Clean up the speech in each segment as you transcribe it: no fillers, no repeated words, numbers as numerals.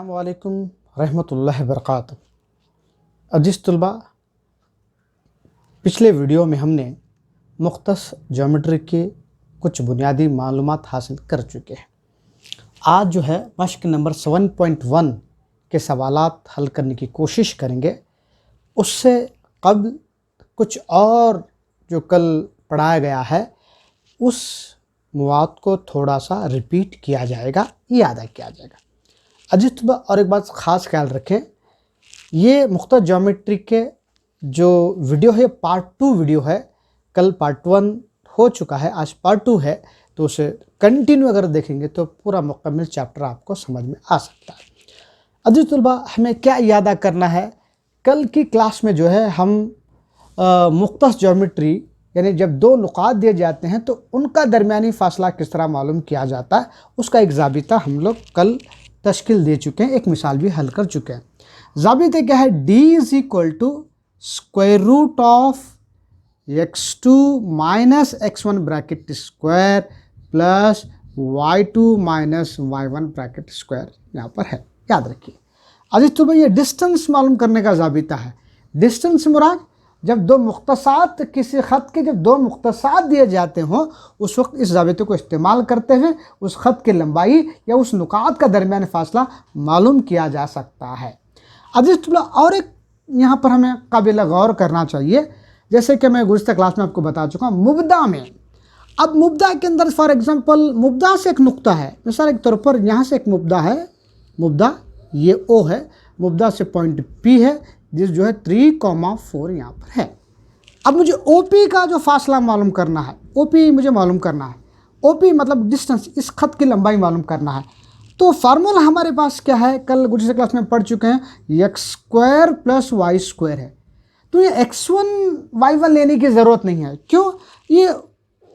अस्सलामुअलैकुम रहमतुल्लाहि वबरकातुहू। अज़ीज़ तलबा, पिछले वीडियो में हमने मुख्तस ज्योमेट्री के कुछ बुनियादी मालूमात हासिल कर चुके हैं। आज जो है मश्क नंबर 7.1 के सवालात हल करने की कोशिश करेंगे। उससे कबल कुछ और जो कल पढ़ाया गया है उस मवाद को थोड़ा सा रिपीट किया जाएगा, याद किया जाएगा। अजीज तलबा, और एक बात ख़ास ख्याल रखें, ये मुख्तलिफ ज्योमेट्री के जो वीडियो है पार्ट 2 वीडियो है। कल पार्ट 1 हो चुका है, आज पार्ट 2 है, तो उसे कंटिन्यू अगर देखेंगे तो पूरा मुकम्मल चैप्टर आपको समझ में आ सकता है। अजीज तलबा, हमें क्या याद करना है, कल की क्लास में जो है हम मुख्तलिफ ज्योमेट्री यानी जब दो नुकात दिए जाते हैं तो उनका दरमियानी फ़ासला किस तरह मालूम किया जाता है, उसका एक ज़ाबिता हम लोग कल तश्कील दे चुके हैं, एक मिसाल भी हल कर चुके हैं। ज़ाबिते क्या है, d is equal to square root of x2 minus x1 bracket square plus y2 minus y1 bracket square यहाँ पर है, याद रखिए। अजीज़ तलबा, ये डिस्टेंस मालूम करने का ज़ाबिता है। डिस्टेंस मुराद जब दो मुख्तसात किसी ख़त के जब दो मुख्तसात दिए जाते हों उस वक्त इस ज़ाबिते को इस्तेमाल करते हुए उस ख़त की लंबाई या उस नुकात का दरमियान फ़ासला मालूम किया जा सकता है। अजीज़ तलबा, और एक यहाँ पर हमें काबिल गौर करना चाहिए, जैसे कि मैं गुज़िश्ता क्लास में आपको बता चुका हूँ, मुब्दा में। अब मुब्दा के अंदर फॉर एग्ज़ाम्पल मुब्दा से एक नुक्ता है, मिसाल के तौर पर यहाँ से एक मुब्दा है, मुब्दा ये ओ है, मुब्दा से पॉइंट P है जिस जो है 3,4 यहाँ पर है। अब मुझे OP का जो फासला मालूम करना है, OP मुझे मालूम करना है, OP मतलब डिस्टेंस, इस खत की लंबाई मालूम करना है। तो फार्मूला हमारे पास क्या है, कल गुज़िश्ता क्लास में पढ़ चुके हैं, x square plus Y square है। तो ये x1 y1 लेने की ज़रूरत नहीं है, क्यों? ये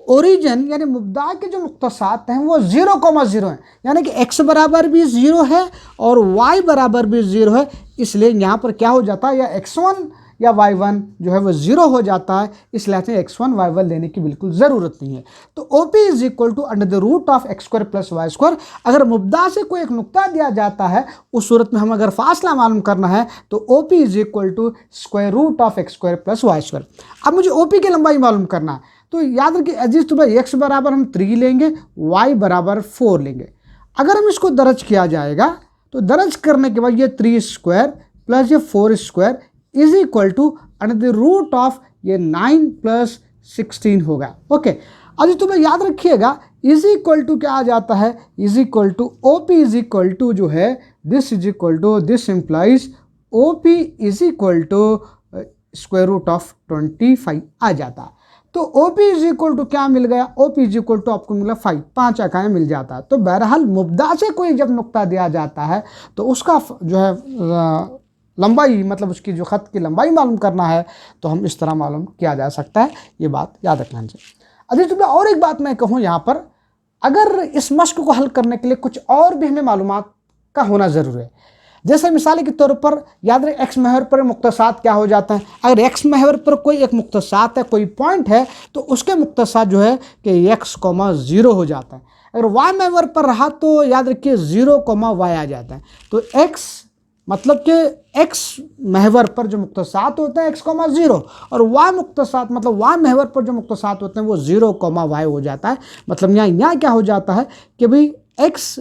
ओरिजिन यानी मुब्दा के जो मुख्तसात हैं वो 0,0 हैं, यानी कि x बराबर भी 0 है और y बराबर भी 0 है। इसलिए यहाँ पर क्या हो जाता है, या x1 या y1 जो है वो 0 हो जाता है, इसलिए x1 y1 लेने की बिल्कुल ज़रूरत नहीं है। तो OP is equal to under the root of x square plus Y square. अगर मुब्दा से कोई एक नुक्ता दिया जाता है उस सूरत में हम अगर फासला मालूम करना है तो OP is equal to square root of x square plus Y square. अब मुझे OP की लंबाई मालूम करना है, तो याद रखिए अजीज़ तलबा, x बराबर हम 3 लेंगे, y बराबर 4 लेंगे। अगर हम इसको दर्ज किया जाएगा तो दर्ज करने के बाद ये 3 स्क्वायर प्लस ये 4 square is equal to under the root of ये 9 प्लस 16 होगा। ओके, अजीज़ तलबा याद रखिएगा, इज इक्वल टू क्या आ जाता है, is equal to OP is equal to जो है this is equal to this implies OP is equal to square root of 25 आ जाता है। तो OP इज इक्वल टू क्या मिल गया, OP इज इक्वल टू आपको मिला 5, 5 आकाएँ मिल जाता है। तो बहरहाल मुब्दा से कोई जब नुक्ता दिया जाता है तो उसका जो है लंबाई मतलब उसकी जो ख़त की लंबाई मालूम करना है तो हम इस तरह मालूम किया जा सकता है, ये बात याद रखना चाहिए। अजीज़ तलबा, और एक बात मैं कहूँ यहाँ पर, अगर इस मश्क को हल करने के लिए कुछ और भी हमें मालूमात का होना ज़रूरी है। जैसे मिसाल के तौर पर याद रहे x महवर पर मुख्तसात क्या हो जाता है, अगर x महवर पर कोई एक मुख्तसात है, कोई पॉइंट है, तो उसके मुख्तसात जो है कि x, 0 हो जाता है। अगर y महवर पर रहा तो याद रखिए 0, y आ जाता है। तो x मतलब कि x महवर पर जो मुख्तसात होते हैं x, 0 और y मुख्तसात मतलब y महवर पर जो मुख्तसात होते हैं वो 0, y हो जाता है। मतलब यहाँ क्या हो जाता है कि भाई x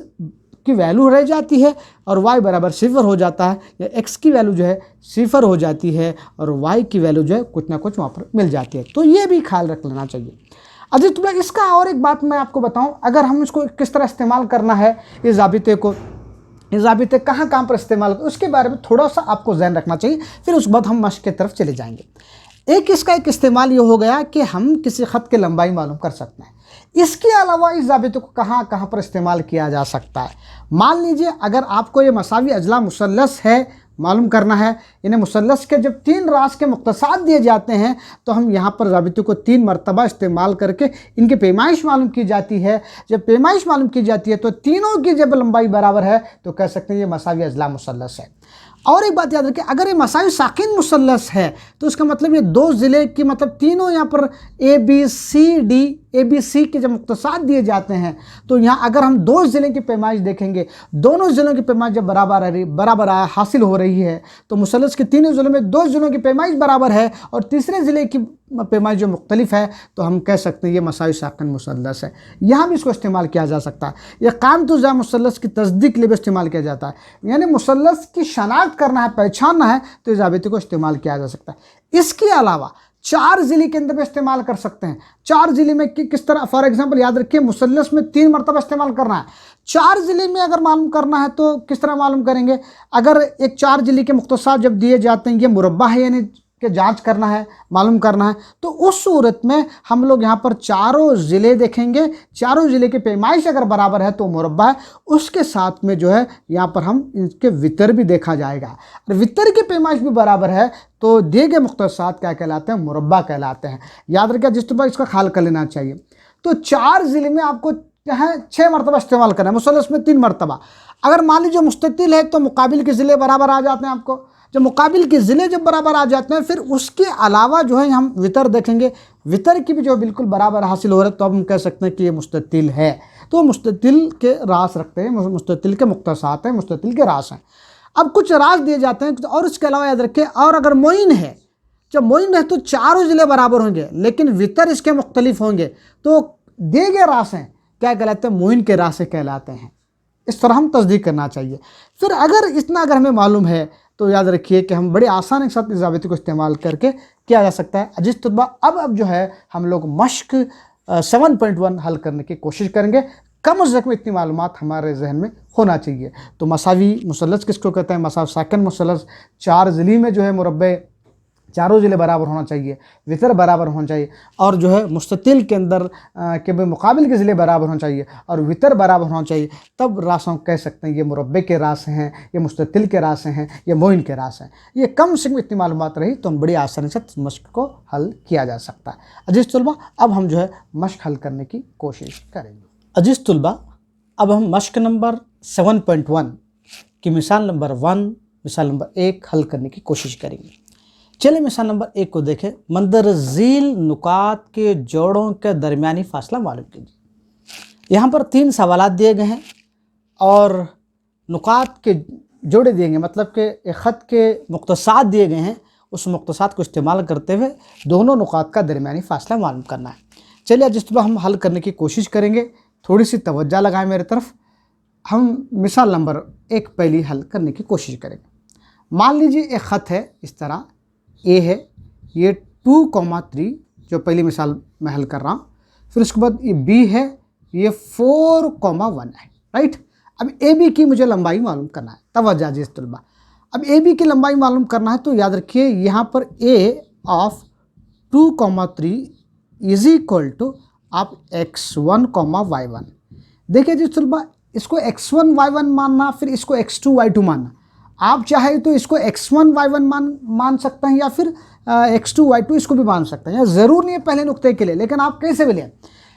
की वैल्यू रह जाती है और y बराबर 0 हो जाता है, या x की वैल्यू जो है 0 हो जाती है और y की वैल्यू जो है कुछ ना कुछ वहाँ पर मिल जाती है। तो ये भी ख्याल रख लेना चाहिए। अजीज़ तलबा, इसका और एक बात मैं आपको बताऊं, अगर हम इसको किस तरह इस्तेमाल करना है, इस ज़ाबिते को, ये ज़ाबिते कहाँ पर इस्तेमाल होते हैं उसके बारे में थोड़ा सा आपको ज़हन रखना चाहिए, फिर उसके बाद हम मश्क की तरफ चले जाएंगे। इसका एक इस्तेमाल ये हो गया कि हम किसी ख़त की लंबाई मालूम कर सकते हैं। इसके अलावा इस ज़ाबिते को कहाँ पर इस्तेमाल किया जा सकता है। मान लीजिए अगर आपको ये मसावी अजला मुसल्लस है मालूम करना है, यानी मुसल्लस के जब 3 रास के मुख्तसात दिए जाते हैं तो हम यहाँ पर ज़ाबिते को 3 मरतबा इस्तेमाल करके इनकी पैमाइश मालूम की जाती है। जब पैमाइश मालूम की जाती है तो तीनों की जब लंबाई बराबर है तो कह सकते हैं ये मसावी अजला मुसल्लस है। और एक बात याद रखिए, अगर ये मसावी साकिन मुसल्लस है तो इसका मतलब ये दो ज़िले की मतलब तीनों यहाँ पर ABC के जब मुख्तसात दिए जाते हैं तो यहाँ अगर हम दो ज़िले की पैमाइश देखेंगे, दोनों ज़िलों की पैमाइश जब बराबर हासिल हो रही है तो मुसल्लस के तीनों ज़िलों में दो ज़िलों की पैमाइश बराबर है और तीसरे ज़िले की पैमाइश जो मुख्तलिफ है तो हम कह सकते हैं ये मसावी साकिन मुसल्लस है। यहाँ भी इसको इस्तेमाल किया जा सकता है। यह कामतुज़ा मुसल्लस की तस्दीक के लिए भी इस्तेमाल किया जाता है, यानी मुसल्लस की शनाख्त करना है, पहचानना है तो इस ज़ाबिते को इस्तेमाल किया जा सकता है। इसके अलावा 4 ज़िले के अंदर भी इस्तेमाल कर सकते हैं। 4 ज़िले में किस तरह, फॉर एग्जांपल याद रखिए मुसल्लस में 3 मरतबा इस्तेमाल करना है। 4 ज़िले में अगर मालूम करना है तो किस तरह मालूम करेंगे, अगर एक 4 ज़िले के मुख्तसार जब दिए जाते हैं ये मुरब्बा है यानी कि जांच करना है, मालूम करना है, तो उस सूरत में हम लोग यहाँ पर चारों ज़िले देखेंगे, चारों ज़िले की पैमाइश अगर बराबर है तो मुरब्बा है, उसके साथ में जो है यहाँ पर हम इनके वितर भी देखा जाएगा और वितर की पैमाइश भी बराबर है तो दिए गए मुख्तसात क्या कहलाते हैं, मुरब्बा कहलाते हैं। याद रखिए जिस तरह इसका ख्याल कर लेना चाहिए। तो 4 ज़िले में आपको है 6 मरतबा इस्तेमाल करना है, मुसल्लस में 3 मरतबा। अगर मान लीजिए मुस्ततिल है तो मुकाबिल के ज़िले बराबर आ जाते हैं। आपको जब मुकाबिल के ज़िले जब बराबर आ जाते हैं फिर उसके अलावा जो है हम वितर देखेंगे, वितर की भी जो बिल्कुल बराबर हासिल हो रहा है तो अब हम कह सकते हैं कि ये मुस्ततिल है। तो मुस्ततिल के रास रखते हैं, मुस्ततिल के मुख्तसात हैं, मुस्ततिल के रास हैं। अब कुछ रास दिए जाते हैं और इसके अलावा याद रखें, और अगर मोइन है, जब मोइन है तो चारों ज़िले बराबर होंगे लेकिन वितर इसके मुख्तलिफ होंगे तो दिए गए रास हैं क्या कहलाते हैं, मोइन के रास कहलाते हैं। इस तरह हम तस्दीक करना चाहिए। फिर अगर इतना अगर हमें मालूम है तो याद रखिए कि हम बड़े आसानी के साथ इस ज़ाबिते को इस्तेमाल करके किया जा सकता है। अजीज़ तलबा, अब जो है हम लोग मश्क 7.1 हल करने की कोशिश करेंगे। कम अज़ कम इतनी मालूमात हमारे जहन में होना चाहिए। तो मसावी मुसल्लस किसको कहते हैं, मसावी साकिन मुसल्लस। 4 ज़िले में जो है मुरब्बे चारों ज़िले बराबर होना चाहिए, वितर बराबर होना चाहिए और जो है मुस्ततिल के अंदर के मुकाबिल के ज़िले बराबर होना चाहिए और वितर बराबर होना चाहिए। तब रासों कह सकते हैं ये मुरब्बे के रास हैं, ये मुस्ततिल के रास हैं, ये मोइन के रास हैं। ये कम से कम इतनी मालूमात रही तो हम बड़ी आसानी से मश्क को हल किया जा सकता है। अजीज़ तलबा, अब हम जो है मश्क हल करने की कोशिश करेंगे। अजीज़ तलबा, अब हम मश्क नंबर 7.1 की मिसाल नंबर 1, मिसाल नंबर 1 हल करने की कोशिश करेंगे। चलिए मिसाल नंबर 1 को देखें। मंदरजील नुकात के जोड़ों के दरमियानी फासला मालूम कीजिए। यहाँ पर 3 सवालात दिए गए हैं और नुकात के जोड़े दिए गए, मतलब कि एक ख़त के मुख्तसात दिए गए हैं। उस मुख्तसात को इस्तेमाल करते हुए दोनों नुकात का दरमियानी फासला मालूम करना है। चलिए जिस तरह हम हल करने की कोशिश करेंगे, थोड़ी सी तवज्जो लगाएं मेरी तरफ। हम मिसाल नंबर 1 पहली हल करने की कोशिश करेंगे। मान लीजिए एक ख़त है, इस तरह ए है, ये 2,3 जो पहली मिसाल मैं हल कर रहा हूँ। फिर उसके बाद ये बी है, ये 4,1 है, राइट। अब ए बी की मुझे लंबाई मालूम करना है। तवज्जो अज़ीज़ तलबा, अब ए बी की लंबाई मालूम करना है तो याद रखिए यहाँ पर ए ऑफ 2,3 इज इक्वल टू आप x1, y1। देखिए अज़ीज़ तलबा, इसको x1, y1 मानना, फिर इसको x2, y2 मानना। आप चाहे तो इसको x1, y1 मान सकते हैं या फिर x2, y2 इसको भी मान सकते हैं। या ज़रूर नहीं है पहले नुक्ते के लिए, लेकिन आप कैसे भी लें।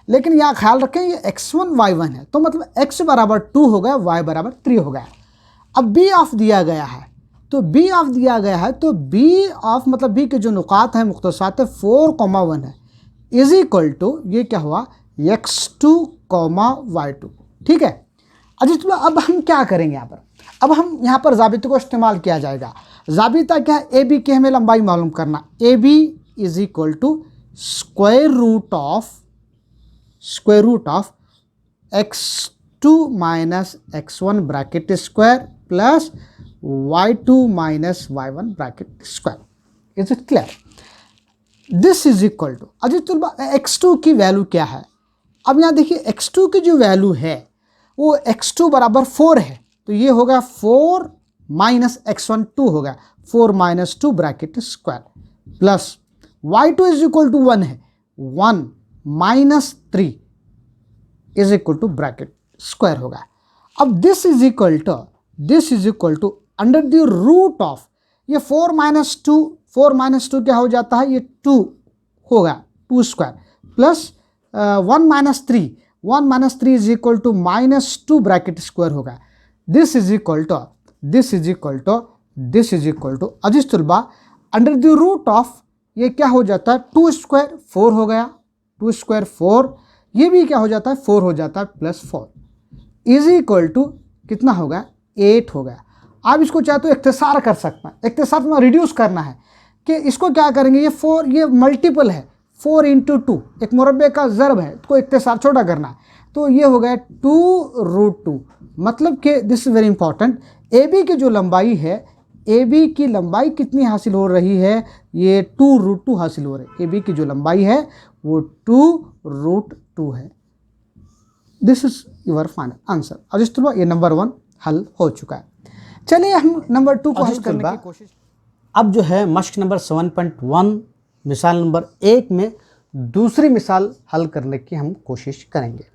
लेकिन यहाँ ख्याल रखें ये x1, y1 है तो मतलब x बराबर 2 हो गया, y बराबर 3 हो गया। अब b ऑफ दिया गया है तो b ऑफ दिया गया है तो b ऑफ मतलब b के जो नुकात हैं मुख्तसात है 4,1 है, इज इक्वल टू ये क्या हुआ x2, y2। ठीक है अजीज, अब हम क्या करेंगे यहाँ पर, अब हम यहाँ पर ज़ाबिते को इस्तेमाल किया जाएगा। ज़ाबिता क्या है, ए बी की हमें लंबाई मालूम करना। A B is equal to square root of x2 minus x1 bracket square plus y2 minus y1 bracket square. Is it clear? This is equal to अजीज x2 की वैल्यू क्या है। अब यहाँ देखिए x2 की जो वैल्यू है वो x2 बराबर 4 है तो ये होगा 4 माइनस x1 2 हो गया, 4 minus 2 bracket square plus y2 is equal to 1 है, 1 minus 3 is equal to bracket square होगा। अब this is equal to under the root of ये 4 माइनस 2 क्या हो जाता है, ये 2 होगा, 2 square plus 1 minus 3 is equal to minus 2 bracket square होगा। This is equal to this is equal to अजीज तुलबा अंडर द रूट ऑफ, ये क्या हो जाता है 2 स्क्वायर 4 हो गया, 2 स्क्वायर 4, ये भी क्या हो जाता है 4 हो जाता है प्लस 4 इज इक्वल टू कितना होगा 8 हो गया। आप इसको चाहे तो इख्तिसार कर सकते हैं, इख्तिसार में रिड्यूस करना है कि इसको क्या करेंगे, ये 4 ये मल्टीपल है 4 इंटू 2 एक मुरब्बे का ज़र्ब है, इसको इख्तिसार छोटा करना है, तो ये हो गया 2√2। मतलब कि this is very important, A B की जो लंबाई है, ए बी की लंबाई कितनी हासिल हो रही है, ये 2√2 हासिल हो रही है। ए बी की जो लंबाई है वो 2√2 है। This is your final answer. अब इस तरह ये नंबर 1 हल हो चुका है। चलिए हम नंबर 2 को हल करने की कोशिश। अब जो है मश्क नंबर 7.1 मिसाल नंबर 1 में दूसरी मिसाल हल करने की हम कोशिश करेंगे।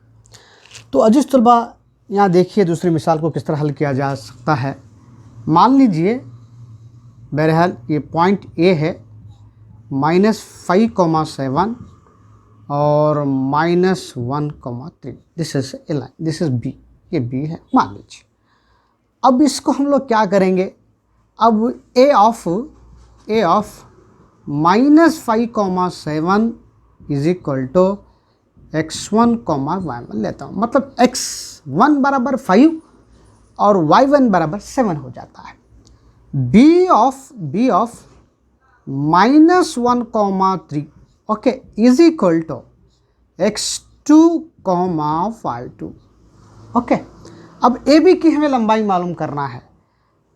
तो अजीज तलबा यहाँ देखिए दूसरी मिसाल को किस तरह हल किया जा सकता है। मान लीजिए बहरहाल ये पॉइंट ए है -5,7 और -1,3, this is A line, this is B, ये बी है मान लीजिए। अब इसको हम लोग क्या करेंगे, अब A of -5,7 is equal to x1, y1 लेता हूँ, मतलब x1 बराबर 5 और y1 बराबर 7 हो जाता है। b of -1,3 okay is equal to x2, y2 okay. अब ए बी की हमें लंबाई मालूम करना है,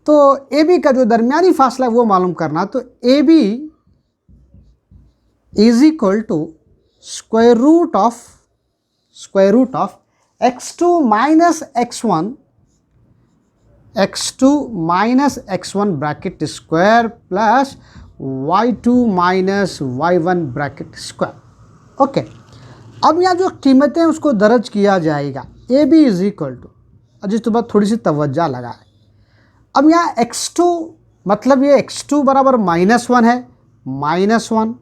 तो ए बी का जो दरमियानी फासला है वो मालूम करना, तो A B is equal to square root of x2 minus x1 bracket square plus y2 minus y1 bracket square okay. अब यहाँ जो कीमतें हैं उसको दर्ज किया जाएगा। A B is equal to, जिस तो बात थोड़ी सी तवज्जो लगाए। अब यहाँ x2 मतलब ये x2 बराबर -1 है, -1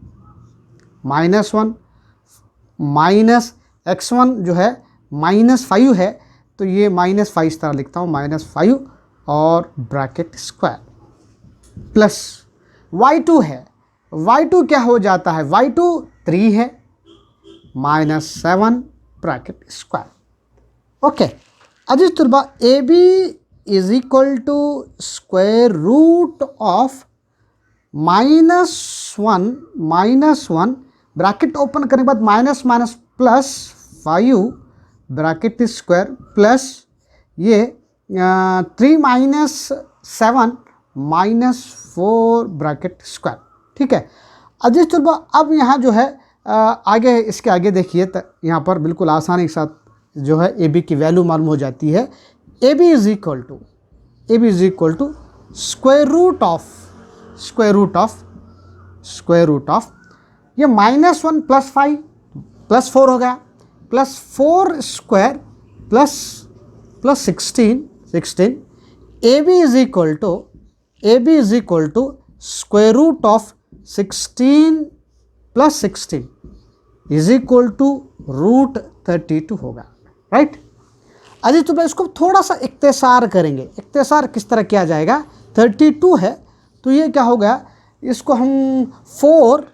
माइनस x1 जो है -5 है, तो ये -5 इस तरह लिखता हूँ -5 और ब्रैकेट स्क्वायर प्लस y2 है, y2 क्या हो जाता है, y2 3 है -7 ब्रैकेट स्क्वायर ओके। अजीज तुलबा A B is equal to square root of -1 bracket open करने के बाद minus plus 5 bracket square plus ये 3 -7 -4 ब्रैकेट स्क्वायर ठीक है। अजीज तलबा अब यहाँ जो है आगे इसके आगे देखिए, यहाँ पर बिल्कुल आसानी के साथ जो है ए बी की वैल्यू मालूम हो जाती है। A B is equal to square root of ये -1 प्लस 5 प्लस 4 हो गया, plus 4 square plus 16 A B is equal to square root of 16 plus 16 is equal to root 32 होगा राइट। अजी तो इसको थोड़ा सा इख्तिसार करेंगे। इख्तिसार किस तरह किया जाएगा, 32 है तो ये क्या हो गया, इसको हम 4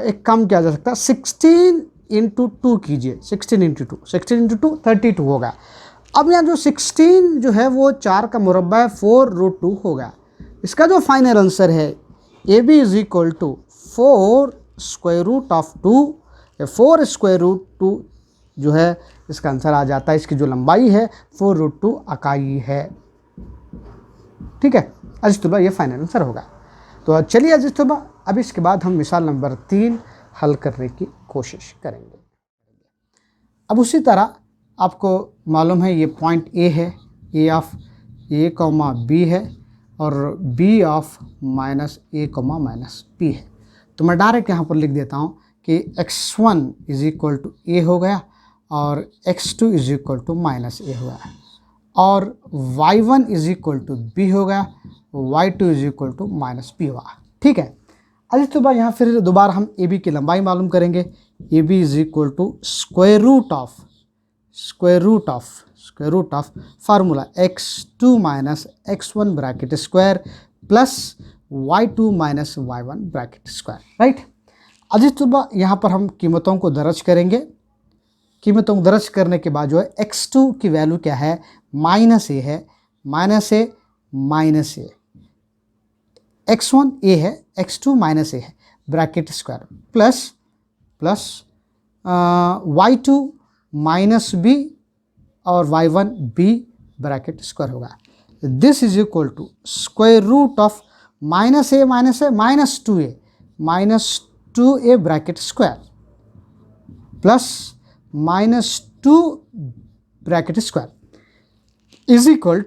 एक काम किया जा सकता है 16 इंटू 2 कीजिए, 16 इंटू 2 32 होगा। अब यहाँ जो 16 जो है वो 4 का मुरब्बा है, 4√2 होगा। इसका जो फाइनल आंसर है A B is equal to 4 square root of 2, 4 square root 2 जो है इसका आंसर आ जाता है। इसकी जो लंबाई है 4√2 इकाई है ठीक है। अजीज तलबा ये फाइनल आंसर होगा। तो चलिए अजीज तलबा अब इसके बाद हम मिसाल नंबर 3 हल करने की कोशिश करेंगे। अब उसी तरह आपको मालूम है ये पॉइंट ए है, ए ऑफ ए कॉमा बी है और बी ऑफ -a, -b है। तो मैं डायरेक्ट यहाँ पर लिख देता हूँ कि x1 इज इक्वल टू ए हो गया और x2 is equal to -a हो गया और y1 is equal to b हो गया, y2 is equal to -b हुआ ठीक है। अभी तो बार यहाँ फिर दोबारा हम ए बी की लंबाई मालूम करेंगे। A B is equal to square root of square root of formula x2 minus x1 bracket square plus y2 minus y1 bracket square, right. अजीज तलबा, यहाँ पर हम कीमतों को दर्ज करेंगे। कीमतों को दर्ज करने के बाद जो है x2 की वैल्यू क्या है, माइनस ए है, minus A minus A, x1 ए है, x2 माइनस ए है bracket square plus plus y2 minus B और y1 बी ब्रैकेट स्क्वायर होगा। This is equal to square root of minus A minus 2a bracket square plus minus 2 bracket square is equal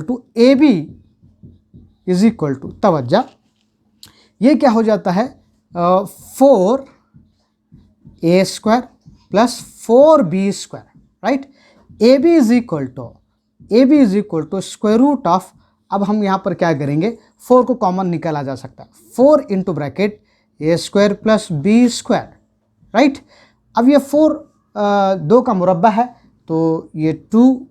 to A B is equal to, तवज्जा, ये क्या हो जाता है 4a square plus 4b square, right. A B is equal to square root of, अब हम यहाँ पर क्या करेंगे, 4 को कॉमन निकाला जा सकता है, 4 into bracket A square plus B square, right. अब ये 4 2 का मुरब्बा है तो ये 2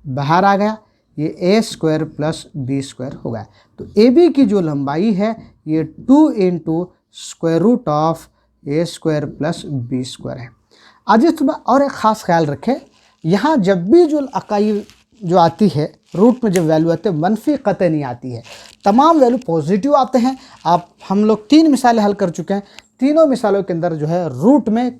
बाहर आ गया, ये ए स्क्वायर प्लस बी स्क्वायर हो गया। तो ए बी की जो लंबाई है ये 2 into square root of A square plus B square है। आज इस सुबह और एक ख़ास ख्याल रखें, यहाँ जब भी जो अकाई जो आती है रूट में जब वैल्यू आते हैं मनफी कतई नहीं आती है, तमाम वैल्यू पॉजिटिव आते हैं। हम लोग 3 मिसालें हल कर चुके हैं, तीनों मिसालों के अंदर जो है रूट में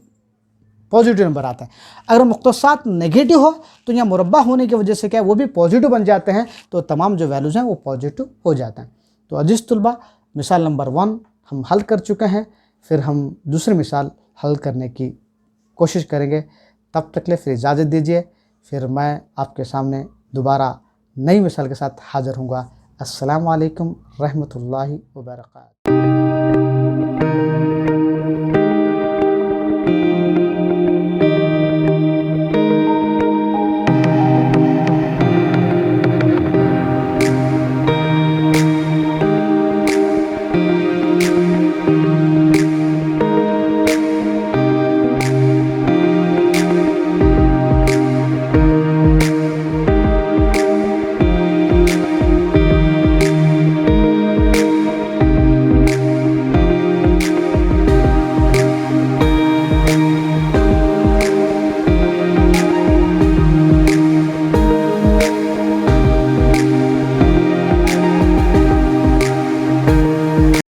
पॉजिटिव नंबर आता है। अगर मुख्तसात नेगेटिव हो तो यहाँ मुरब्बा होने की वजह से क्या है वो भी पॉजिटिव बन जाते हैं, तो तमाम जो वैल्यूज़ हैं वो पॉजिटिव हो जाते हैं। तो अजीज़ तुलबा, मिसाल नंबर 1 हम हल कर चुके हैं, फिर हम दूसरी मिसाल हल करने की कोशिश करेंगे। तब तक ले फिर इजाज़त दीजिए, फिर मैं आपके सामने दोबारा नई मिसाल के साथ हाज़िर हूँगा। अस्सलामु अलैकुम रहमतुल्लाहि व बरकातहू।